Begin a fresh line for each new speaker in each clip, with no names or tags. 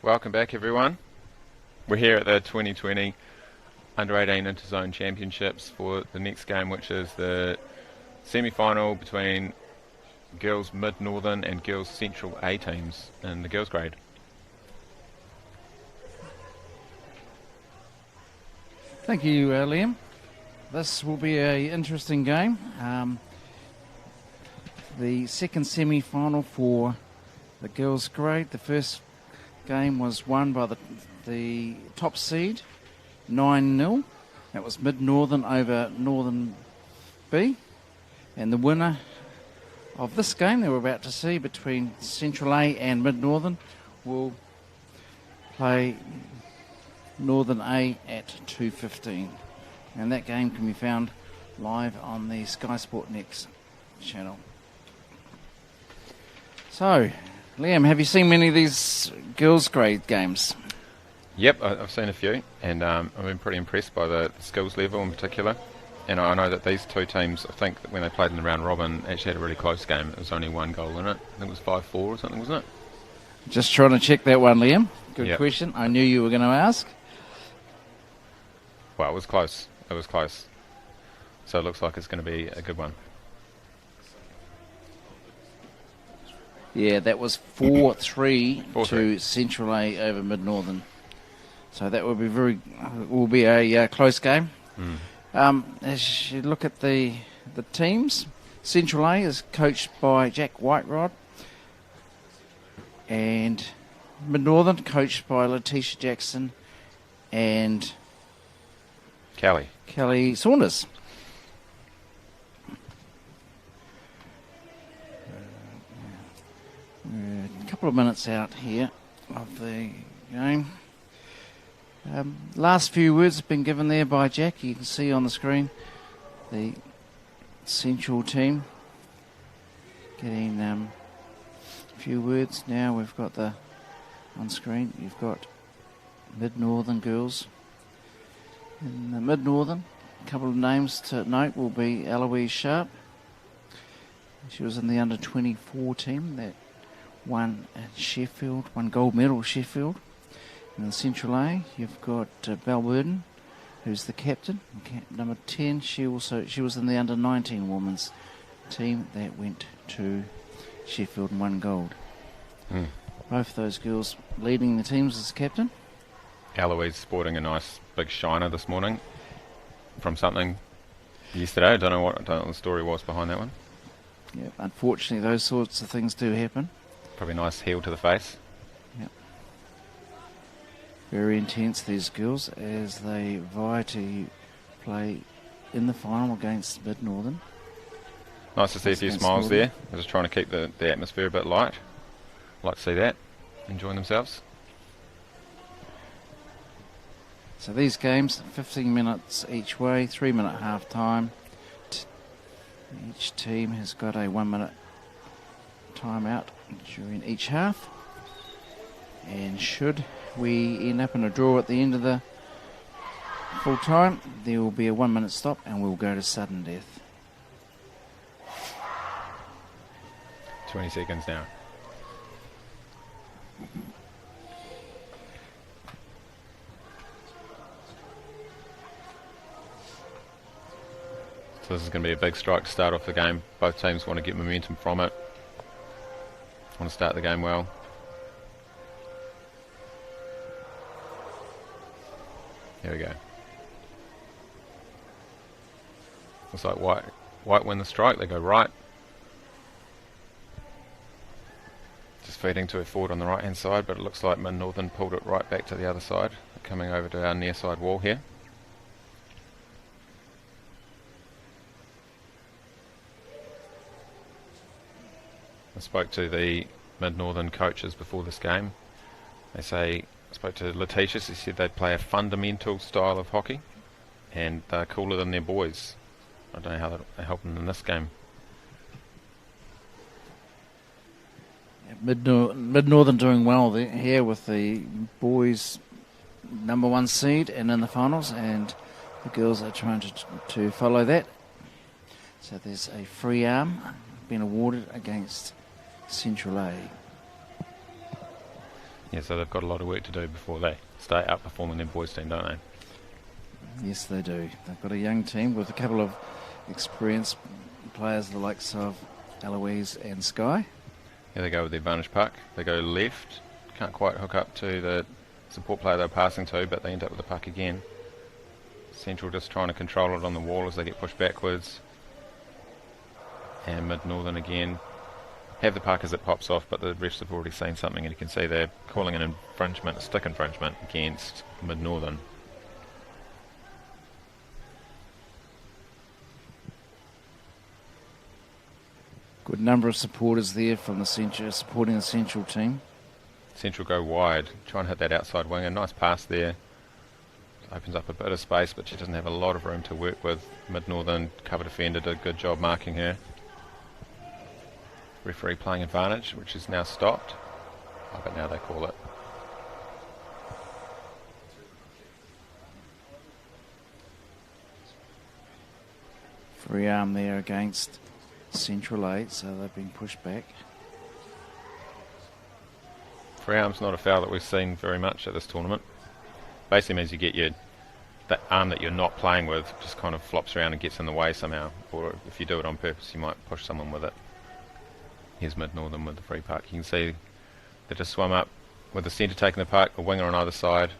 Welcome back, everyone. We're here at the 2020 Under-18 Interzone Championships for the next game, which is the semi-final between girls Mid-Northern and girls Central A teams in the girls grade.
Thank you, Liam. This will be an interesting game. The second semi-final for the girls grade. The first game was won by the top seed, 9-0. That was Mid-Northern over Northern B. And the winner of this game that we're about to see between Central A and Mid-Northern will play Northern A at 2:15. And that game can be found live on the skysportnext channel. So, Liam, have you seen many of these girls' grade games?
Yep, I've seen a few, and I've been pretty impressed by the skills level in particular. And I know that these two teams, I think that when they played in the round robin, actually had a really close game. It was only one goal in it. I think it was 5-4 or something, wasn't it?
Just trying to check that one, Liam. Good
Yep.
question. I knew you were going to ask.
Well, it was close. It was close. So it looks like it's going to be a good one.
Yeah, that was 4-3
4-3.
to Central A over Mid-Northern. So that will be a close game. As you look at the teams, Central A is coached by Jack Whiterod, and Mid-Northern coached by Letitia Jackson and Kelly Saunders. A couple of minutes out here of the game. Last few words have been given there by Jack. You can see on the screen the Central team getting a few words. Now we've got on screen, you've got Mid-Northern girls. In the Mid-Northern, a couple of names to note will be Eloise Sharp. She was in the under-24 team that won at Sheffield, won gold medal at Sheffield. In the Central A, you've got Belle Burden, who's the captain, number 10. She was in the under-19 women's team that went to Sheffield and won gold. Both those girls leading the teams as captain.
Eloise sporting a nice big shiner this morning from something yesterday. I don't know what the story was behind that one.
Yeah, unfortunately, those sorts of things do happen.
Probably a nice heel to the face.
Yep. Very intense, these girls, as they vie to play in the final against Mid-Northern.
Nice to see a few smiles there. They're just trying to keep the atmosphere a bit light. Like to see that. Enjoying themselves.
So these games, 15 minutes each way, 3-minute half time. Each team has got a 1-minute timeout during each half. And should we end up in a draw at the end of the full time, there will be a 1-minute stop and we'll go to sudden death.
20 seconds now. So this is going to be a big strike to start off the game. Both teams want to get momentum from it. Want to start the game well. Here we go. Looks like White win the strike. They go right. Just feeding to a forward on the right hand side, but it looks like Mid-Northern pulled it right back to the other side. Coming over to our near side wall here. I spoke to the Mid-Northern coaches before this game. I spoke to Letitia, she said they'd play a fundamental style of hockey and they're cooler than their boys. I don't know how they're helping in this game.
Mid-Northern doing well here with the boys number 1 seed and in the finals, and the girls are trying to follow that. So there's a free arm being awarded against Central A.
Yeah, so they've got a lot of work to do before they start outperforming their boys team, don't they?
Yes, they do. They've got a young team with a couple of experienced players, the likes of Eloise and Sky.
Here they go with the advantage puck. They go left. Can't quite hook up to the support player they're passing to, but they end up with the puck again. Central just trying to control it on the wall as they get pushed backwards. And Mid-Northern again have the puck as it pops off, but the refs have already seen something, and you can see they're calling an infringement, a stick infringement against Mid-Northern.
Good number of supporters there from the Central, supporting the Central team.
Central go wide, try and hit that outside wing. A nice pass there. Opens up a bit of space, but she doesn't have a lot of room to work with. Mid-Northern cover defender did a good job marking her. Referee playing advantage, which is now stopped. Oh, but now they call it.
Free arm there against Central 8, so they've been pushed back.
Free arm's not a foul that we've seen very much at this tournament. Basically means you get that arm that you're not playing with just kind of flops around and gets in the way somehow. Or if you do it on purpose, you might push someone with it. Here's Mid-Northern with the free puck. You can see they just swum up with the centre taking the puck, a winger on either side.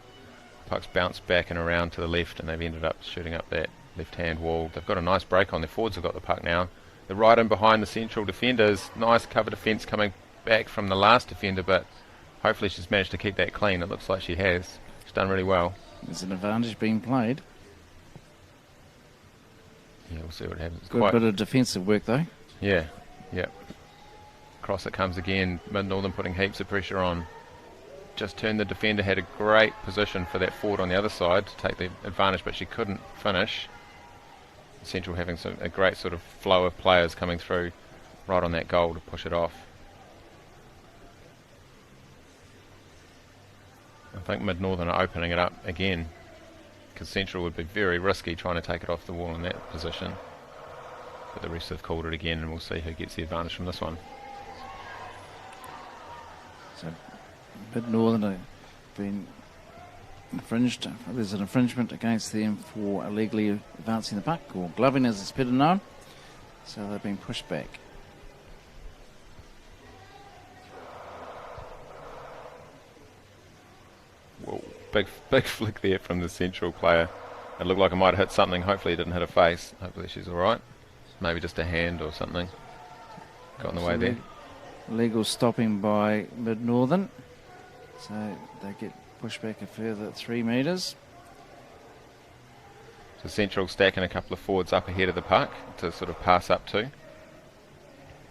Puck's bounced back and around to the left, and they've ended up shooting up that left-hand wall. They've got a nice break on. Their forwards have got the puck now. They're right in behind the Central defenders. Nice cover defence coming back from the last defender, but hopefully she's managed to keep that clean. It looks like she has. She's done really well.
There's an advantage being played.
Yeah, we'll see what happens.
Good bit of defensive work though.
Yeah, yeah. Across it comes again. Mid-Northern putting heaps of pressure on. Just turned the defender, had a great position for that forward on the other side to take the advantage, but she couldn't finish. Central having a great sort of flow of players coming through right on that goal to push it off. I think Mid-Northern are opening it up again, because Central would be very risky trying to take it off the wall in that position. But the refs have called it again, and we'll see who gets the advantage from this one.
So Mid-Northern have been infringed. There's an infringement against them for illegally advancing the puck, or gloving as it's better known. So they've been pushed back.
Whoa, big flick there from the Central player. It looked like it might have hit something. Hopefully it didn't hit her face. Hopefully she's alright. Maybe just a hand or something. Got in the way there.
Legal stopping by Mid-Northern. So they get pushed back a further 3 metres.
So Central stacking a couple of forwards up ahead of the puck to sort of pass up to.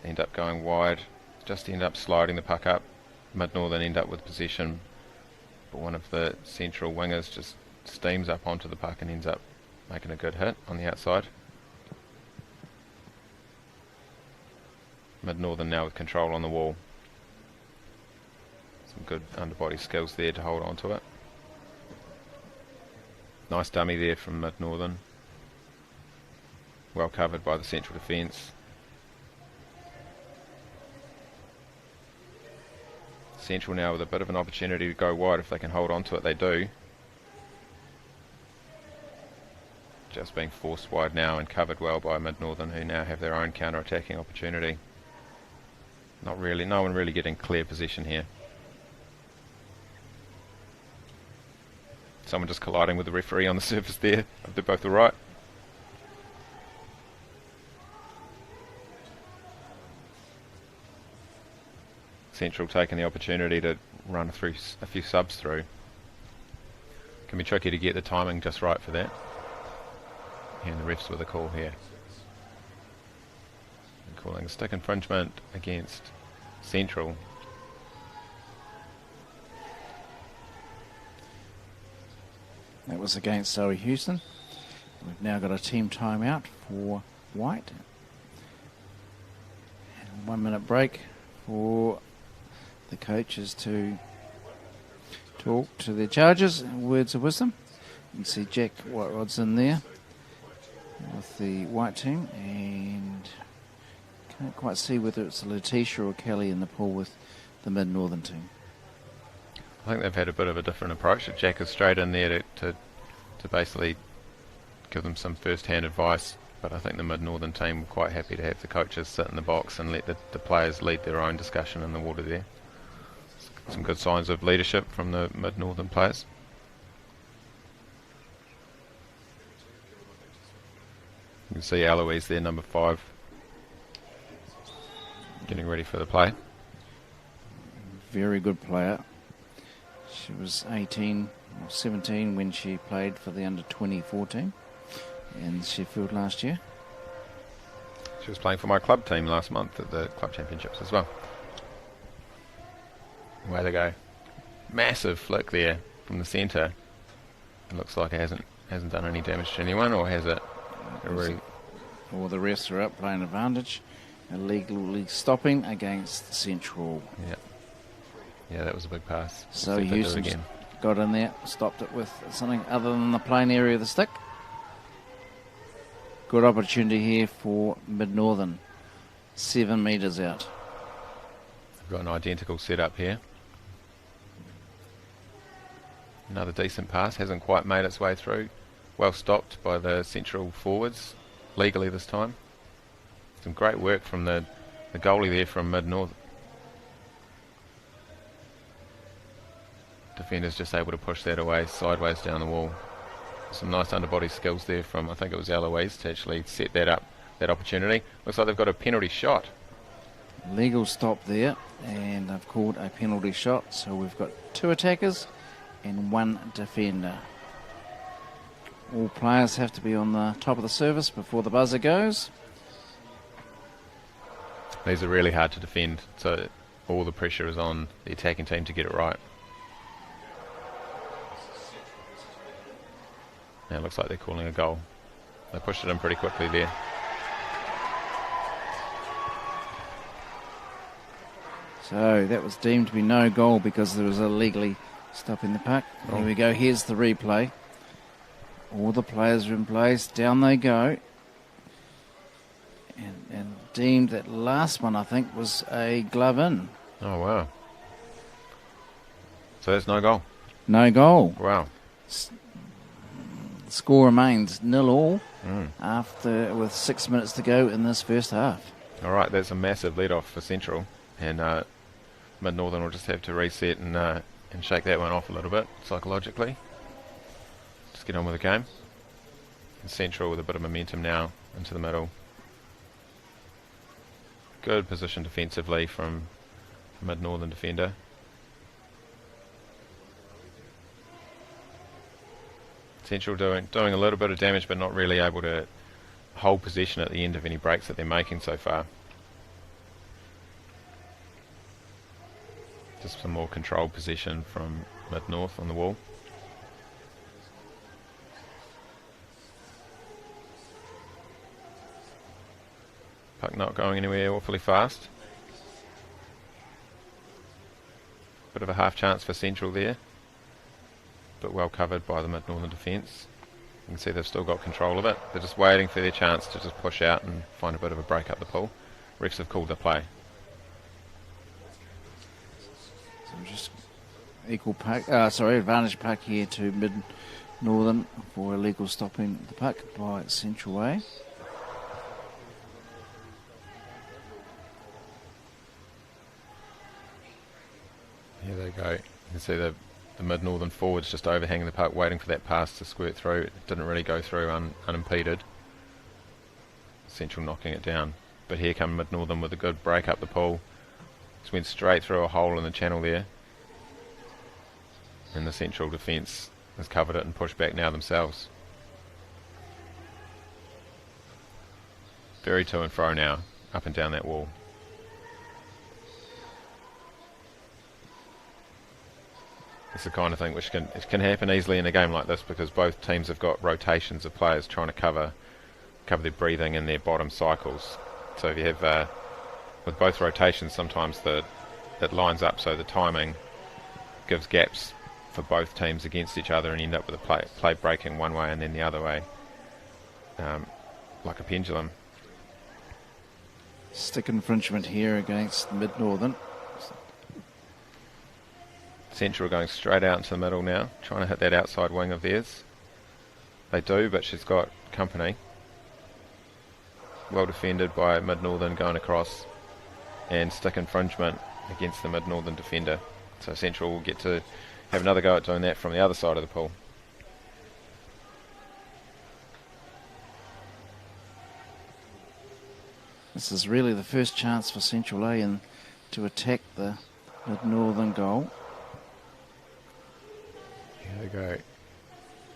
End up going wide. Just end up sliding the puck up. Mid-Northern end up with possession. But one of the Central wingers just steams up onto the puck and ends up making a good hit on the outside. Mid-Northern now with control on the wall. Some good underbody skills there to hold on to it. Nice dummy there from Mid-Northern. Well covered by the Central defence. Central now with a bit of an opportunity to go wide. If they can hold on to it, they do. Just being forced wide now and covered well by Mid-Northern, who now have their own counter-attacking opportunity. No one really getting clear position here. Someone just colliding with the referee on the surface there. They're both alright. Central taking the opportunity to run through a few subs through. Can be tricky to get the timing just right for that. And the refs with a call here. And calling a stick infringement against Central.
That was against Zoe Houston. We've now got a team timeout for White. And 1 minute break for the coaches to talk to their charges. Words of wisdom. You can see Jack Whiterod's in there with the White team, and can't quite see whether it's Letitia or Kelly in the pool with the Mid-Northern team.
I think they've had a bit of a different approach. Jack is straight in there to basically give them some first-hand advice, but I think the Mid-Northern team were quite happy to have the coaches sit in the box and let the players lead their own discussion in the water there. Some good signs of leadership from the Mid-Northern players. You can see Eloise there, number 5, getting ready for the play.
Very good player. She was 18 or 17 when she played for the under-20 team in Sheffield last year.
She was playing for my club team last month at the club championships as well. Away they go. Massive flick there from the centre. It looks like it hasn't done any damage to anyone, or has it?
All the refs are up playing advantage. Illegally stopping against Central.
Yeah, that was a big pass.
So Houston got in there, stopped it with something other than the plain area of the stick. Good opportunity here for Mid-Northern. 7 metres out.
We've got an identical setup here. Another decent pass, hasn't quite made its way through. Well stopped by the Central forwards, legally this time. Some great work from the goalie there from Mid-North. Defender's just able to push that away sideways down the wall. Some nice underbody skills there from, I think it was Eloise, to actually set that up, that opportunity. Looks like they've got a penalty shot.
Legal stop there, and they've called a penalty shot. So we've got 2 attackers and 1 defender. All players have to be on the top of the service before the buzzer goes.
These are really hard to defend, so all the pressure is on the attacking team to get it right. Now it looks like they're calling a goal. They pushed it in pretty quickly there.
So that was deemed to be no goal because there was illegally stopping the puck. Here we go, here's the replay. All the players are in place, down they go. And deemed that last one, I think, was a glove in.
Oh, wow. So that's no goal?
No goal.
Wow.
The score remains 0-0 with 6 minutes to go in this first half.
All right, that's a massive lead-off for Central. And Mid-Northern will just have to reset and shake that one off a little bit psychologically. Just get on with the game. And Central with a bit of momentum now into the middle. Good position defensively from Mid-Northern defender. Central doing a little bit of damage, but not really able to hold possession at the end of any breaks that they're making so far. Just some more controlled possession from Mid-North on the wall. Puck not going anywhere awfully fast. Bit of a half chance for Central there, but well covered by the Mid-Northern defence. You can see they've still got control of it. They're just waiting for their chance to just push out and find a bit of a break up the pool. Refs have called the play.
So just advantage puck here to Mid-Northern for illegal stopping the puck by Central Way.
Here they go. You can see the Mid-Northern forwards just overhanging the puck, waiting for that pass to squirt through. It didn't really go through unimpeded. Central knocking it down. But here come Mid-Northern with a good break up the pool. Just went straight through a hole in the channel there. And the Central defence has covered it and pushed back now themselves. Very to and fro now, up and down that wall. It's the kind of thing which can happen easily in a game like this because both teams have got rotations of players trying to cover their breathing and their bottom cycles. So if you have with both rotations, sometimes it lines up so the timing gives gaps for both teams against each other, and you end up with a play breaking one way and then the other way, like a pendulum.
Stick infringement here against Mid-Northern.
Central are going straight out into the middle now, trying to hit that outside wing of theirs. They do, but she's got company. Well defended by Mid-Northern going across, and stick infringement against the Mid-Northern defender. So Central will get to have another go at doing that from the other side of the pool.
This is really the first chance for Central A and to attack the Mid-Northern goal.
Here they go.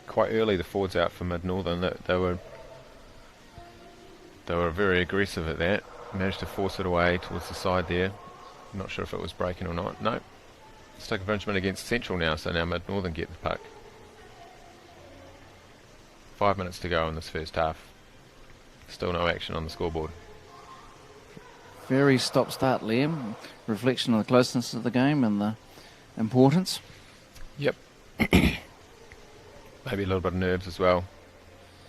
Quite early the forwards out for Mid-Northern. They were very aggressive at that. Managed to force it away towards the side there. Not sure if it was breaking or not. No. Stick infringement against Central now, so now Mid-Northern get the puck. 5 minutes to go in this first half. Still no action on the scoreboard.
Very stop-start, Liam. Reflection on the closeness of the game and the importance.
Yep. Maybe a little bit of nerves as well.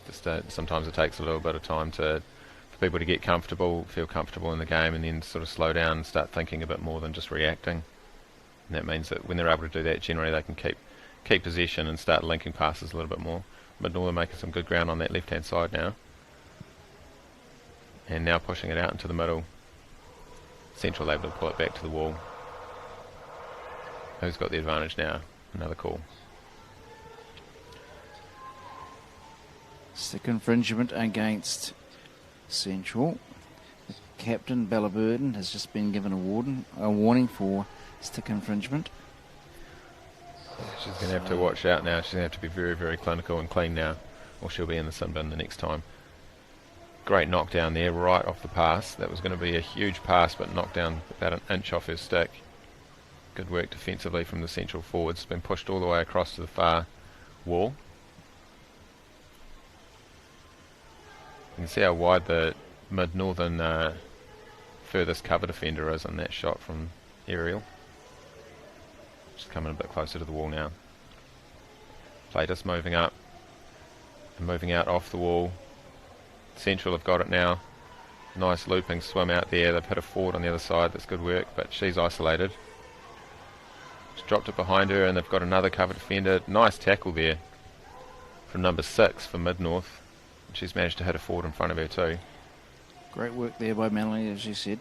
Just sometimes it takes a little bit of time for people to get comfortable, feel comfortable in the game, and then sort of slow down and start thinking a bit more than just reacting. And that means that when they're able to do that, generally they can keep possession and start linking passes a little bit more. Mid-Northern making some good ground on that left-hand side now. And now pushing it out into the middle. Central able to pull it back to the wall. Who's got the advantage now? Another call.
Stick infringement against Central. The captain, Bella Burden, has just been given a warning for stick infringement.
She's going to have to watch out now. She's going to have to be very, very clinical and clean now, or she'll be in the sin bin the next time. Great knockdown there, right off the pass. That was going to be a huge pass, but knocked down about an inch off her stick. Good work defensively from the Central forwards. Been pushed all the way across to the far wall. You can see how wide the Mid-Northern furthest cover defender is on that shot from aerial. Just coming a bit closer to the wall now. Play just moving up and moving out off the wall. Central have got it now. Nice looping swim out there. They've hit a forward on the other side. That's good work, but she's isolated. Just dropped it behind her, and they've got another cover defender. Nice tackle there from number 6 for Mid-North. She's managed to hit a forward in front of her too.
Great work there by Melanie, as you said.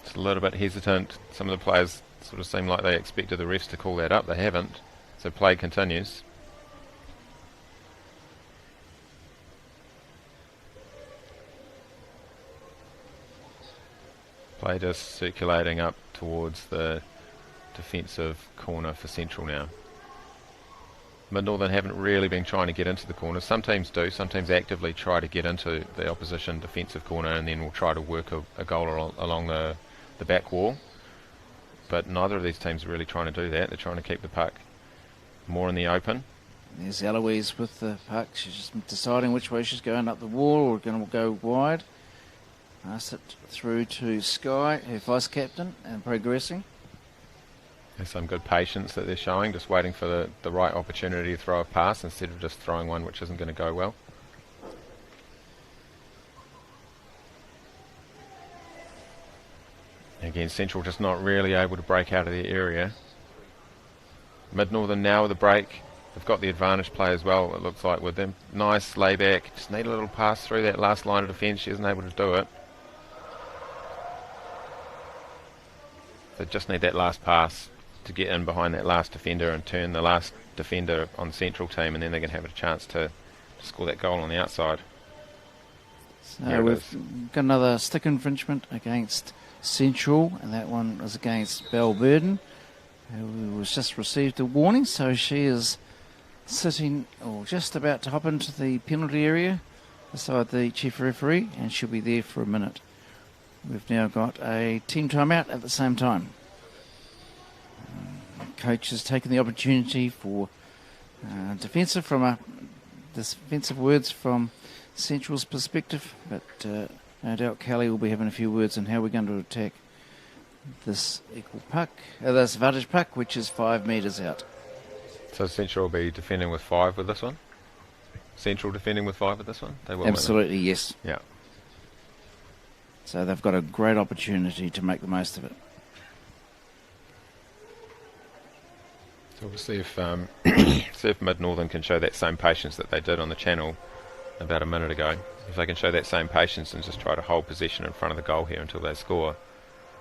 Just a little bit hesitant. Some of the players sort of seem like they expected the refs to call that up. They haven't. So play continues. Play just circulating up towards the defensive corner for Central now. Mid-Northern haven't really been trying to get into the corner. Some teams do. Some teams actively try to get into the opposition defensive corner and then will try to work a goal along the back wall. But neither of these teams are really trying to do that. They're trying to keep the puck more in the open.
There's Eloise with the puck. She's just deciding which way she's going, up the wall or going to go wide. Pass it through to Sky, her vice captain, and progressing.
There's some good patience that they're showing, just waiting for the right opportunity to throw a pass instead of just throwing one which isn't going to go well. Again, Central just not really able to break out of their area. Mid-Northern now with a break. They've got the advantage play as well, it looks like, with them. Nice layback. Just need a little pass through that last line of defence. She isn't able to do it. They just need that last pass to get in behind that last defender and turn the last defender on the Central team, and then they're going to have a chance to score that goal on the outside.
So we've got another stick infringement against Central, and that one is against Belle Burden, who was just received a warning, so she is sitting or just about to hop into the penalty area beside the chief referee, and she'll be there for a minute. We've now got a team timeout at the same time. Coach has taken the opportunity for defensive words from Central's perspective, but no doubt Kelly will be having a few words on how we're going to attack this this advantage puck, which is 5 metres out.
So Central will be defending with 5 with this one? Central defending with 5 with this one? They will.
Absolutely, yes.
Yeah.
So they've got a great opportunity to make the most of it.
So we'll see if see if Mid Northern can show that same patience that they did on the channel about a minute ago. If they can show that same patience and just try to hold possession in front of the goal here until they score,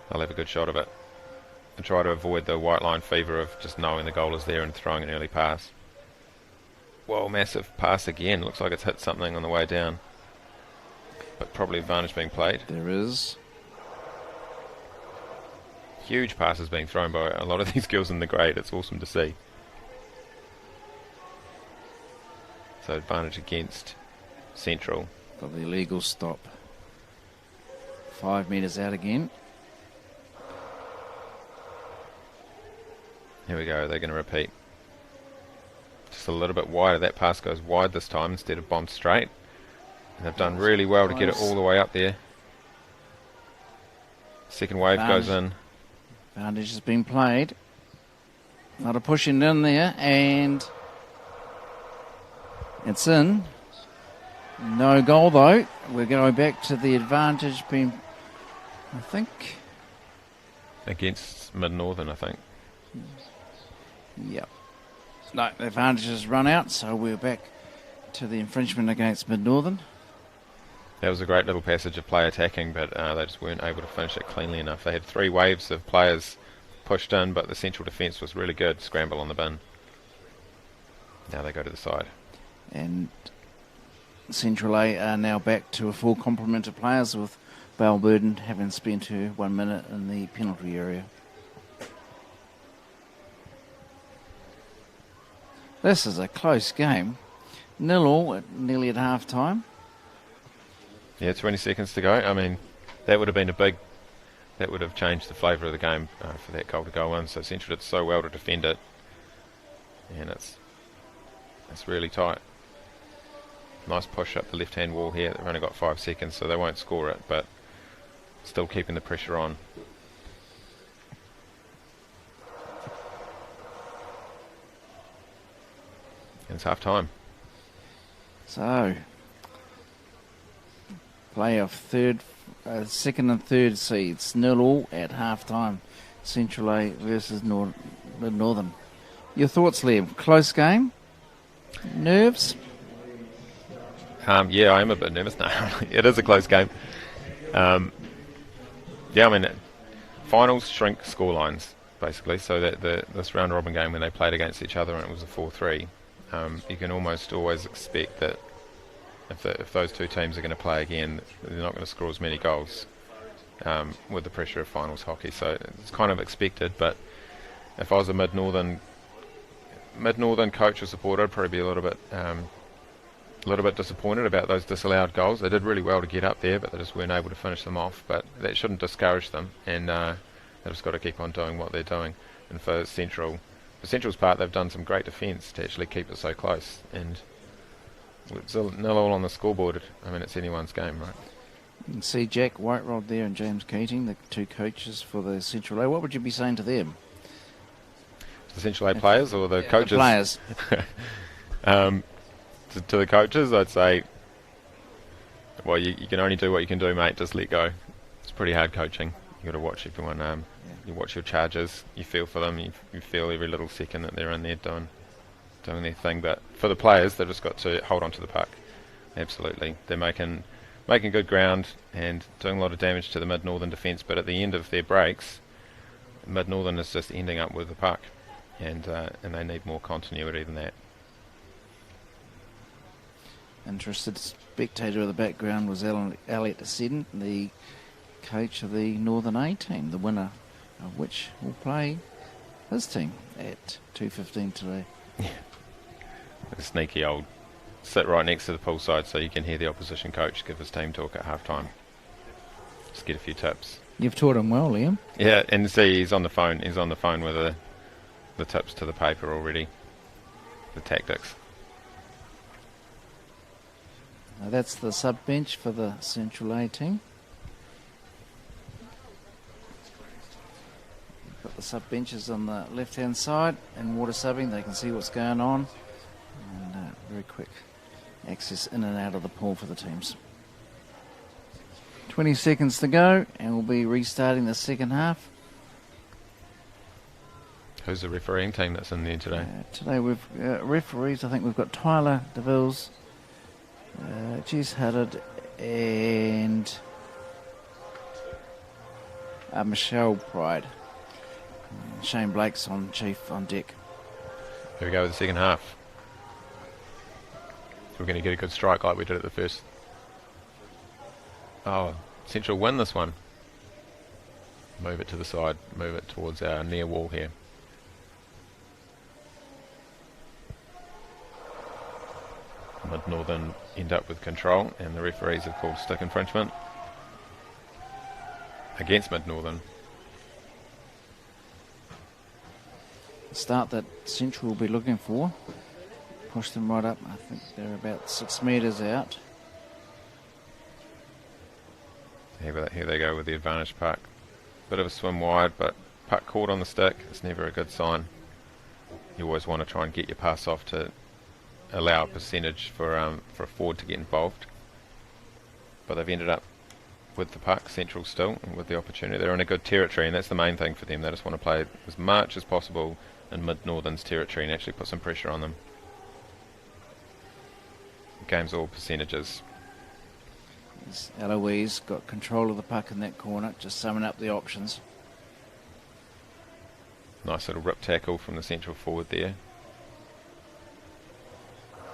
they'll have a good shot of it. And try to avoid the white line fever of just knowing the goal is there and throwing an early pass. Whoa, massive pass again. Looks like it's hit something on the way down. But probably advantage being played.
There is.
Huge passes being thrown by a lot of these girls in the grade. It's awesome to see. So advantage against Central.
Got the illegal stop. 5 metres out again.
Here we go. They're going to repeat. Just a little bit wider. That pass goes wide this time instead of bombed straight. And they've done really well to get it all the way up there. Second wave goes in.
Advantage has been played. Not a pushing in there, and it's in. No goal though. We're going back to the advantage being, I think,
Against Mid Northern, I think.
Yep. No, the advantage has run out, so we're back to the infringement against Mid Northern.
That was a great little passage of play attacking, but they just weren't able to finish it cleanly enough. They had 3 waves of players pushed in, but the Central defence was really good. Scramble on the bin. Now they go to the side.
And Central A are now back to a full complement of players, with Bale Burden having spent her 1 minute in the penalty area. This is a close game. 0-0 nearly at half time.
Yeah, 20 seconds to go. I mean, that would have been that would have changed the flavour of the game for that goal to go in. So Central did so well to defend it, and it's really tight. Nice push up the left-hand wall here. They've only got 5 seconds, so they won't score it, but still keeping the pressure on. And it's half time.
So, playoff second and third seeds, 0-0 at half time. Central A versus Mid Northern. Your thoughts, Liam? Close game? Nerves?
Yeah, I am a bit nervous now. It is a close game. Yeah, I mean, finals shrink scorelines, basically, so that this round-robin game, when they played against each other and it was a 4-3, you can almost always expect that if those two teams are going to play again, they're not going to score as many goals with the pressure of finals hockey. So it's kind of expected, but if I was a Mid-Northern coach or supporter, I'd probably be a little bit disappointed about those disallowed goals. They did really well to get up there, but they just weren't able to finish them off. But that shouldn't discourage them, and they've just got to keep on doing what they're doing. And for Central's part, they've done some great defence to actually keep it so close. And it's 0-0 on the scoreboard. I mean, it's anyone's game, right?
You can see Jack Whiterod there and James Keating, the 2 coaches for the Central A. What would you be saying to them?
The Central A players or the coaches?
The players.
To the coaches, I'd say, well, you can only do what you can do, mate. Just let go. It's pretty hard coaching. You've got to watch everyone. You watch your charges. You feel for them. You feel every little second that they're in there doing their thing. But for the players, they've just got to hold on to the puck. Absolutely. They're making good ground and doing a lot of damage to the Mid-Northern defence. But at the end of their breaks, Mid-Northern is just ending up with the puck. And they need more continuity than that.
Interested spectator of the background was Elliot Seddon, the coach of the Northern A team, the winner of which will play his team at 2:15 today.
Yeah. A sneaky old sit right next to the poolside so you can hear the opposition coach give his team talk at half time. Just get a few tips.
You've taught him well, Liam.
Yeah, and see, he's on the phone. He's on the phone with the tips to the paper already, the tactics.
Now that's the sub bench for the Central A team. Got the sub benches on the left hand side and water subbing. They can see what's going on, and very quick access in and out of the pool for the teams. 20 seconds to go, and we'll be restarting the second half.
Who's the refereeing team that's in there today?
Today we've referees. I think we've got Tyler DeVilles, Jess Huddard, and Michelle Pride. Shane Blake's on chief on deck.
Here we go with the second half. We're going to get a good strike like we did at the first. Oh, Central win this one. Move it to the side, move it towards our near wall here. Mid Northern end up with control, and the referees have called stick infringement against Mid Northern.
The start that Central will be looking for. Push them right up. I think they're about 6 metres out.
Here they go with the advantage puck. Bit of a swim wide, but puck caught on the stick. It's never a good sign. You always want to try and get your pass off to allow a percentage for a forward to get involved. But they've ended up with the puck, Central still, and with the opportunity. They're in a good territory, and that's the main thing for them. They just want to play as much as possible in Mid Northern's territory and actually put some pressure on them. The game's all percentages.
Eloise got control of the puck in that corner, just summing up the options.
Nice little rip tackle from the Central forward there.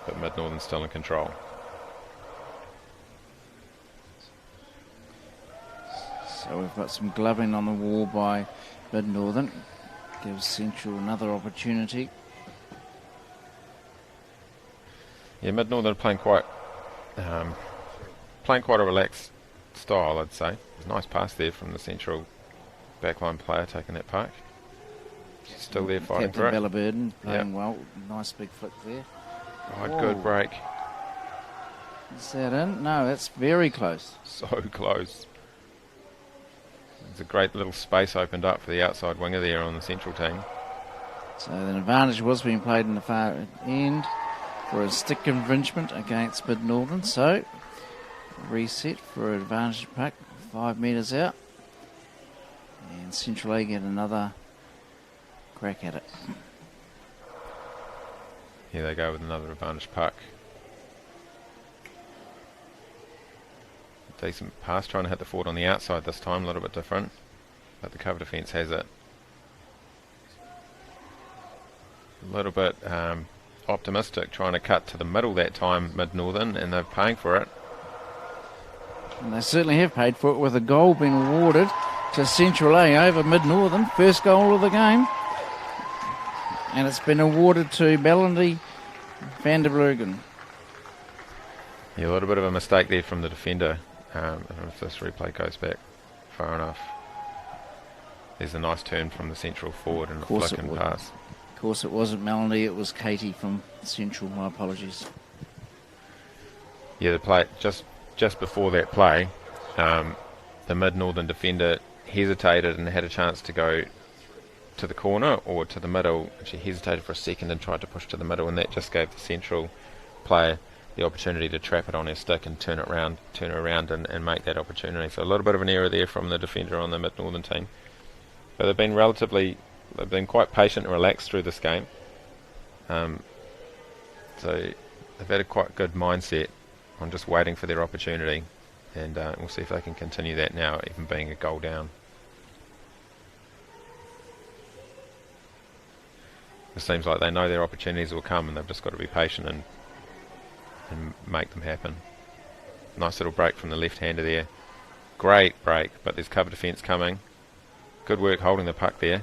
But Mid Northern still in control.
So we've got some gloving on the wall by Mid Northern. Gives Central another opportunity.
Yeah, Mid Northern playing quite a relaxed style, I'd say. There's a nice pass there from the Central backline player taking that puck. She's still there fighting for it.
Captain Bella Burden playing well. Nice big flick there.
Right, good break.
Is that in? No, that's very close.
So close. There's a great little space opened up for the outside winger there on the Central team.
So the advantage was being played in the far end for a stick infringement against Mid Northern. So reset for an advantage puck 5 metres out. And Central A get another crack at it.
Here they go with another advantage puck. Decent pass, trying to hit the forward on the outside this time, a little bit different. But the cover defence has it. A little bit optimistic, trying to cut to the middle that time, Mid Northern, and they're paying for it.
And they certainly have paid for it, with a goal being awarded to Central A over Mid Northern. First goal of the game. And it's been awarded to Melanie van der Vleugen.
Yeah, a little bit of a mistake there from the defender. I don't know if this replay goes back far enough. There's a nice turn from the Central forward and a flick and pass.
Of course it wasn't Melanie, it was Katie from Central. My apologies.
Yeah, the play just before that play, the Mid Northern defender hesitated and had a chance to go to the corner or to the middle. She hesitated for a second and tried to push to the middle, and that just gave the Central player the opportunity to trap it on her stick and turn it around and make that opportunity. So a little bit of an error there from the defender on the Mid Northern team. But they've been quite patient and relaxed through this game. So they've had a quite good mindset on just waiting for their opportunity, and we'll see if they can continue that now, even being a goal down. It seems like they know their opportunities will come, and they've just got to be patient and make them happen. Nice little break from the left-hander there. Great break, but there's cover defence coming. Good work holding the puck there.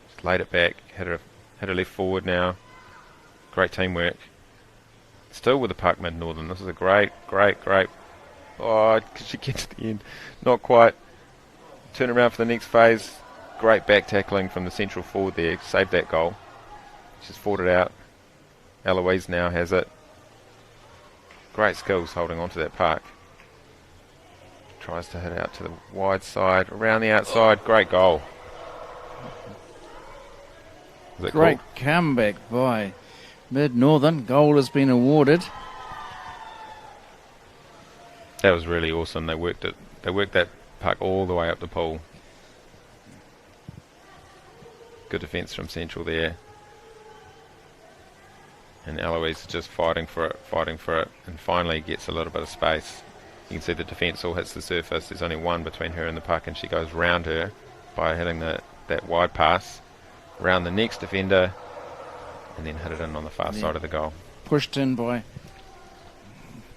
Just laid it back, hit her left forward now. Great teamwork. Still with the puck, Mid Northern. This is a great. Oh, could she get to the end? Not quite. Turn around for the next phase. Great back tackling from the Central forward there. Saved that goal. She's fought it out. Eloise now has it. Great skills holding onto that puck. Tries to hit out to the wide side, around the outside. Great goal.
Great comeback by Mid Northern. Goal has been awarded.
That was really awesome. They worked it. They worked that puck all the way up the pool. Good defence from Central there. And Eloise is just fighting for it, and finally gets a little bit of space. You can see the defence all hits the surface. There's only one between her and the puck, and she goes round her by hitting that wide pass, round the next defender, and then hit it in on the far side of the goal.
Pushed in by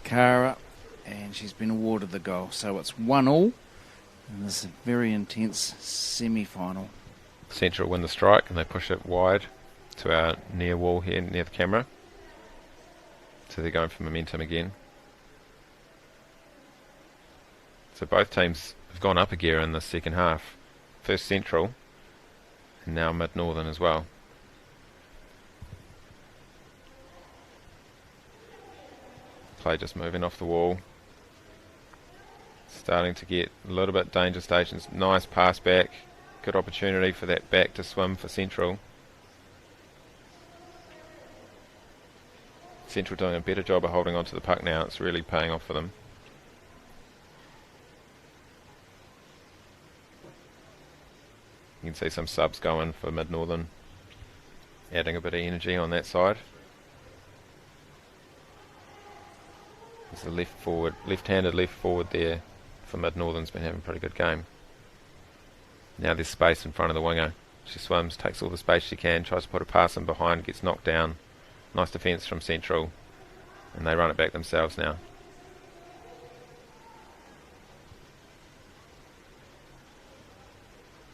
Cara, and she's been awarded the goal. So it's 1-1, and this is a very intense semi-final.
Central win the strike, and they push it wide to our near wall here, near the camera. So they're going for momentum again. So both teams have gone up a gear in the second half. First Central, and now Mid-Northern as well. Play just moving off the wall. Starting to get a little bit danger stations. Nice pass back. Good opportunity for that back to swim for Central. Central doing a better job of holding on to the puck now. It's really paying off for them. You can see some subs going for Mid-Northern, adding a bit of energy on that side. There's a left-handed left forward there for Mid-Northern's been having a pretty good game. Now there's space in front of the winger. She swims, takes all the space she can, tries to put a pass in behind, gets knocked down. Nice defence from Central, and they run it back themselves now.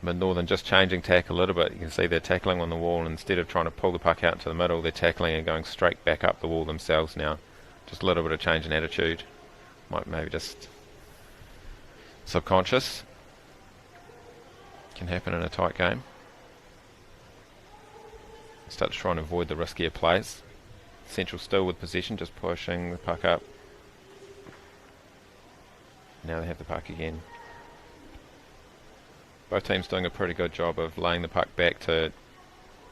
Mid-Northern just changing tack a little bit. You can see they're tackling on the wall, and instead of trying to pull the puck out to the middle, they're tackling and going straight back up the wall themselves now. Just a little bit of change in attitude. Maybe just subconscious. Can happen in a tight game. Start to try and avoid the riskier plays. Central still with possession, just pushing the puck up. Now they have the puck again. Both teams doing a pretty good job of laying the puck back to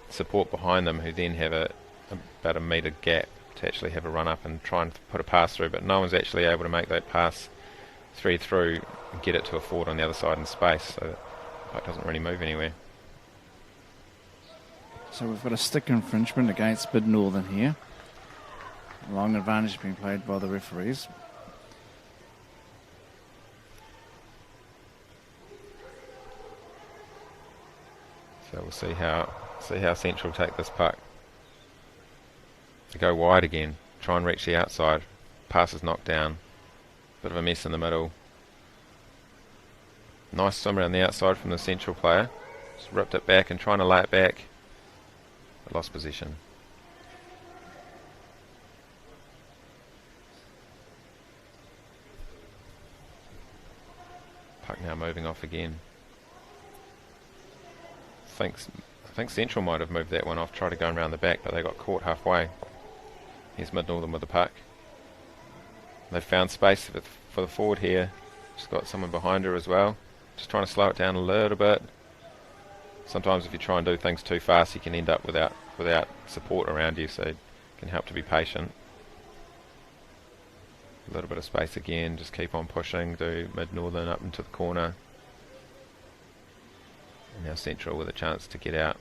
support behind them, who then have about a metre gap to actually have a run up and try and put a pass through, but no one's actually able to make that pass through and get it to a forward on the other side in space, so the puck doesn't really move anywhere.
So we've got a stick infringement against Mid-Northern here. Long advantage being played by the referees.
So we'll see how Central take this puck. They go wide again, try and reach the outside. Pass is knocked down. Bit of a mess in the middle. Nice swim around the outside from the Central player. Just ripped it back and trying to lay it back. But lost possession. Puck now moving off again. I think Central might have moved that one off, tried to go around the back, but they got caught halfway. Here's Mid-Northern with the puck. They've found space for the forward here. Just got someone behind her as well. Just trying to slow it down a little bit. Sometimes if you try and do things too fast, you can end up without support around you, so it can help to be patient. A little bit of space again, just keep on pushing, do Mid-Northern up into the corner. And now Central with a chance to get out.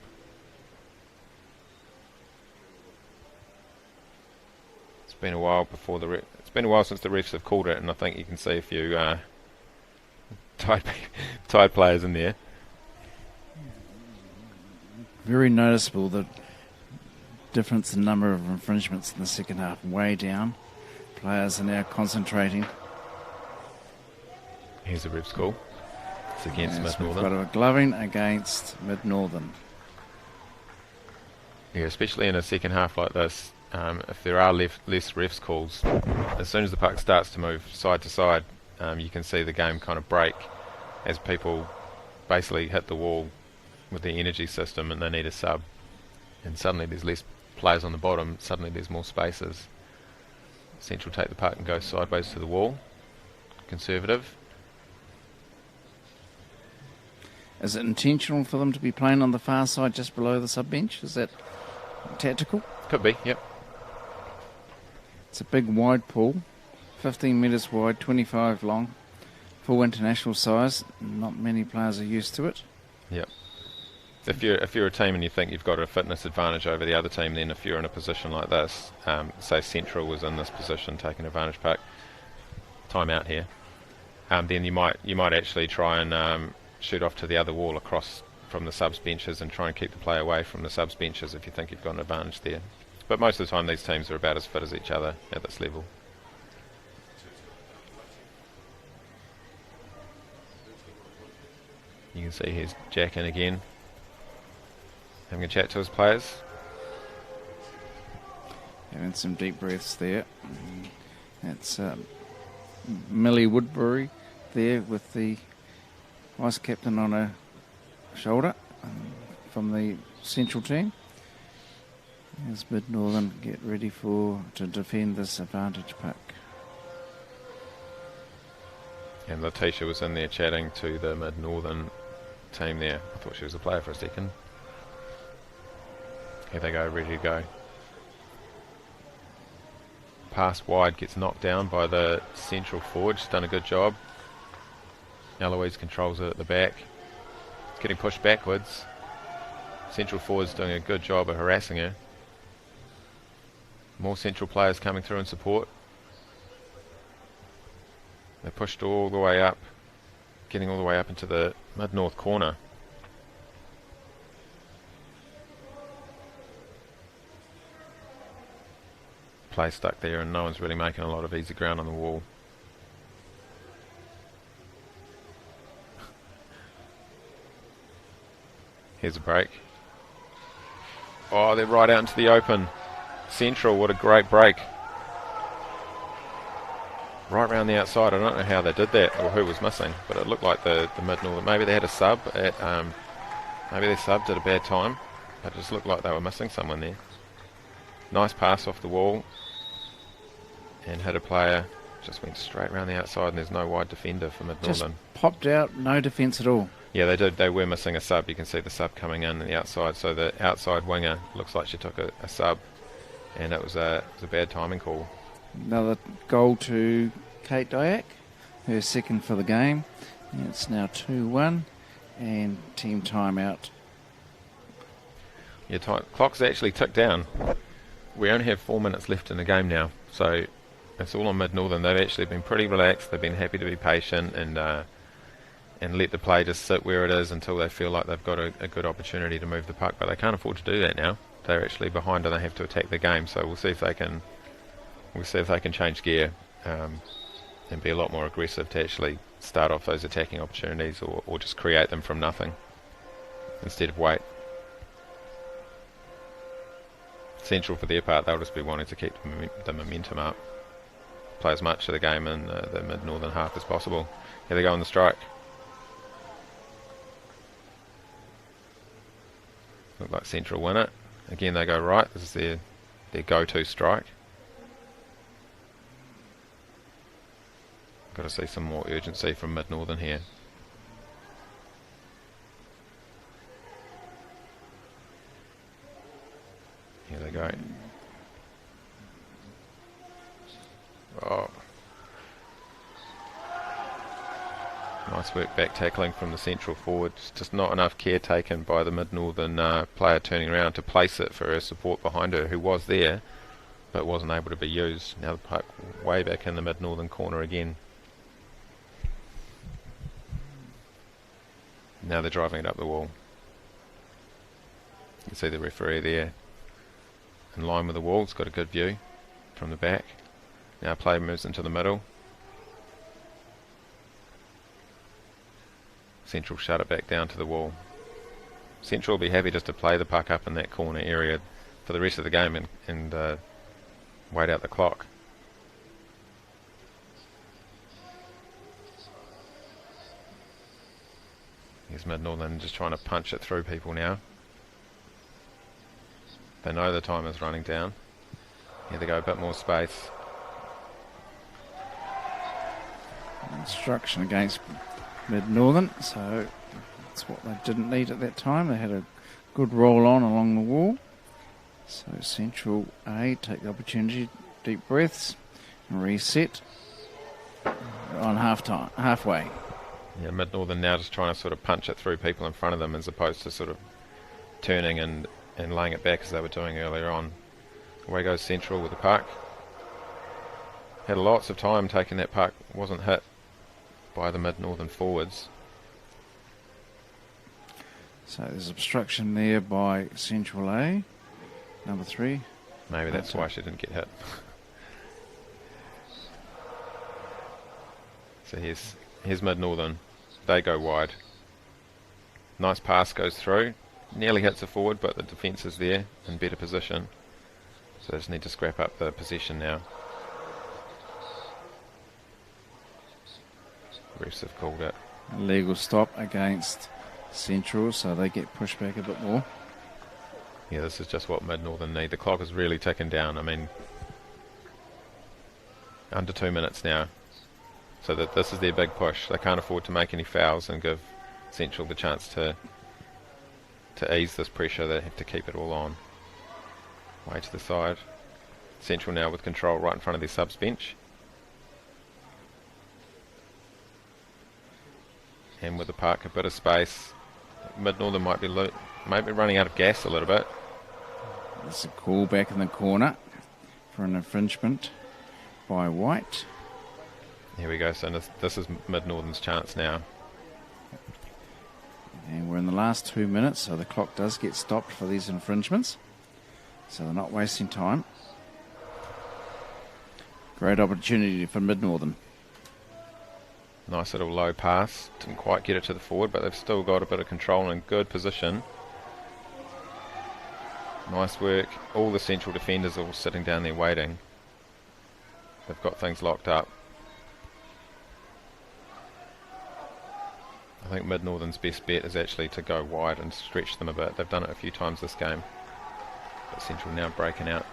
It's been a while since the refs have called it, and I think you can see a few tied players in there.
Very noticeable the difference in number of infringements in the second half, way down. Players are now concentrating.
Here's the ref's call. It's against Mid-Northern.
We've got a gloving against Mid-Northern.
Yeah, especially in a second half like this, if there are less refs calls, as soon as the puck starts to move side to side, you can see the game kind of break as people basically hit the wall with their energy system and they need a sub. And suddenly there's less players on the bottom, suddenly there's more spaces. Central take the puck and go sideways to the wall. Conservative.
Is it intentional for them to be playing on the far side just below the sub-bench? Is that tactical?
Could be, yep.
It's a big wide pool, 15 metres wide, 25 long, full international size. Not many players are used to it.
Yep. If you're a team and you think you've got a fitness advantage over the other team, then if you're in a position like this, say Central was in this position taking advantage puck, time out here, then you might actually try and shoot off to the other wall across from the subs benches and try and keep the play away from the subs benches if you think you've got an advantage there. But most of the time these teams are about as fit as each other at this level. You can see here's Jack in again, having a chat to his players.
Having some deep breaths there. That's Millie Woodbury there with the vice captain on her shoulder from the Central team. As Mid Northern get ready to defend this advantage puck.
And Letitia was in there chatting to the Mid Northern team there. I thought she was a player for a second. Here they go, ready to go. Pass wide, gets knocked down by the Central forward. She's done a good job. Eloise controls it at the back. It's getting pushed backwards. Central forward's doing a good job of harassing her. More Central players coming through in support. They pushed all the way up, getting all the way up into the mid-north corner. Play stuck there and no one's really making a lot of easy ground on the wall. Here's a break. Oh, they're right out into the open. Central, what a great break. Right round the outside. I don't know how they did that or who was missing, but it looked like the mid-northern. Maybe they had a sub at maybe they subbed at a bad time. It just looked like they were missing someone there. Nice pass off the wall and hit a player. Just went straight round the outside and there's no wide defender for mid-northern.
Just popped out, no defence at all.
Yeah, they did. They were missing a sub. You can see the sub coming in the outside. So the outside winger looks like she took a sub, and it was a bad timing call.
Another goal to Kate Dyack, her second for the game. And it's now 2-1 and team timeout.
Yeah, clock's actually ticked down. We only have 4 minutes left in the game now, so it's all on Mid-Northern. They've actually been pretty relaxed. They've been happy to be patient and let the play just sit where it is until they feel like they've got a good opportunity to move the puck. But they can't afford to do that now. They're actually behind and they have to attack the game. So we'll see if they can. We'll see if they can change gear and be a lot more aggressive to actually start off those attacking opportunities, or just create them from nothing instead of wait. Central, for their part, they'll just be wanting to keep the momentum up, play as much of the game in the mid-northern half as possible. Here they go on the strike. Look like Central win it. Again, they go right. This is their go-to strike. Got to see some more urgency from Mid-Northern here. Here they go. Oh. Nice work back tackling from the Central forward. Just not enough care taken by the Mid-Northern player turning around to place it for her support behind her, who was there but wasn't able to be used. Now the puck way back in the Mid-Northern corner again. Now they're driving it up the wall. You can see the referee there in line with the wall. It's got a good view from the back. Now play moves into the middle. Central shut it back down to the wall. Central will be happy just to play the puck up in that corner area for the rest of the game and wait out the clock. Here's Mid-Northern just trying to punch it through people now. They know the time is running down. Here they go, a bit more space.
Instruction against Mid-Northern, so that's what they didn't need at that time. They had a good roll on along the wall. So Central A take the opportunity, deep breaths, and reset on halfway.
Yeah, Mid-Northern now just trying to sort of punch it through people in front of them as opposed to sort of turning and laying it back as they were doing earlier on. Away goes Central with the puck. Had lots of time taking that puck, wasn't hit by the mid-northern forwards.
So there's obstruction there by Central A, number 3.
Maybe that's why she didn't get hit. So here's mid-northern. They go wide. Nice pass goes through. Nearly hits a forward, but the defence is there in better position. So they just need to scrap up the possession now. Refs have called it.
Legal stop against Central, so they get pushed back a bit more.
Yeah, this is just what mid-northern need. The clock is really ticking down. I mean, under 2 minutes now. So that this is their big push. They can't afford to make any fouls and give Central the chance to ease this pressure. They have to keep it all on. Way to the side. Central now with control right in front of their subs bench. And with the puck, a bit of space. Mid-northern might be running out of gas a little bit.
There's a call back in the corner for an infringement by White.
Here we go. So this is mid-northern's chance now.
And we're in the last 2 minutes, so the clock does get stopped for these infringements. So they're not wasting time. Great opportunity for mid-northern.
Nice little low pass. Didn't quite get it to the forward, but they've still got a bit of control and good position. Nice work. All the Central defenders are all sitting down there waiting. They've got things locked up. I think mid-northern's best bet is actually to go wide and stretch them a bit. They've done it a few times this game. But Central now breaking out.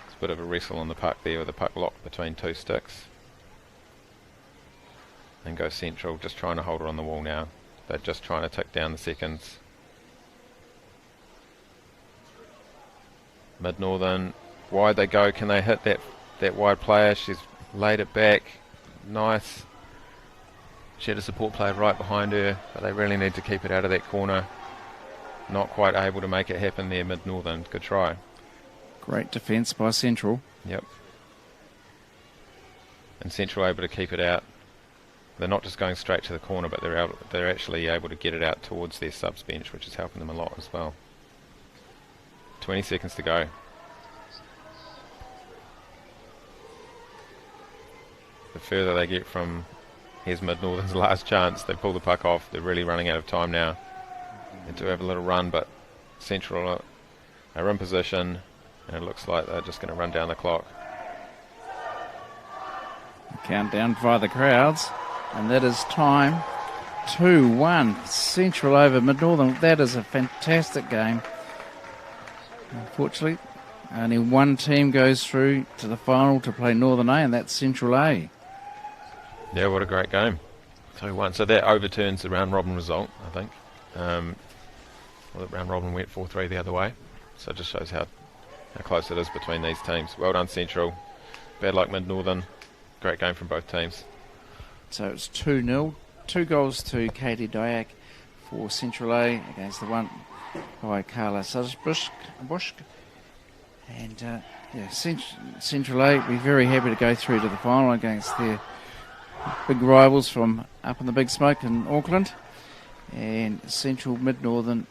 It's a bit of a wrestle on the puck there with the puck locked between two sticks. And go Central, just trying to hold it on the wall now. They're just trying to tick down the seconds. Mid-northern, wide they go. Can they hit that wide player? She's laid it back. Nice. She had a support player right behind her, but they really need to keep it out of that corner. Not quite able to make it happen there, mid-northern. Good try.
Great defence by Central.
Yep. And Central able to keep it out. They're not just going straight to the corner, but they're actually able to get it out towards their subs bench, which is helping them a lot as well. 20 seconds to go. The further they get from... Here's mid-northern's last chance. They pull the puck off. They're really running out of time now. They do have a little run, but Central are in position, and it looks like they're just going to run down the clock.
Countdown by the crowds, and that is time. 2-1. Central over mid-northern. That is a fantastic game. Unfortunately, only one team goes through to the final to play Northern A, and that's Central A.
Yeah, what a great game. 2-1. So that overturns the round robin result, I think. Well, the round robin went 4-3 the other way. So it just shows how close it is between these teams. Well done, Central. Bad luck, mid-northern. Great game from both teams.
So it's 2-0. 2 goals to Katie Dyack for Central A against the one by Carla Suzbush. And Central A will be very happy to go through to the final against their big rivals from up in the Big Smoke in Auckland. And Central Mid-Northern,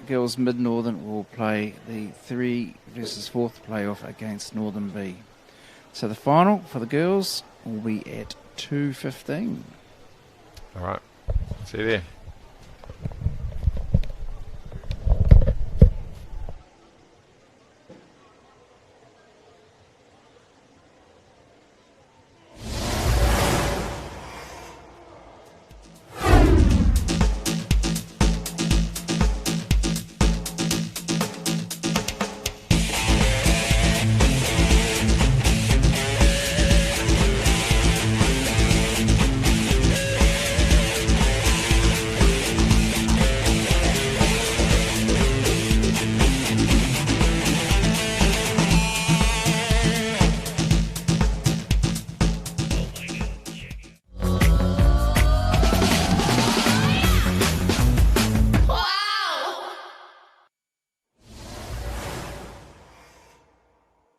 girls Mid-Northern will play the 3 versus 4th playoff against Northern B. So the final for the girls will be at 2:15.
All right. See you there.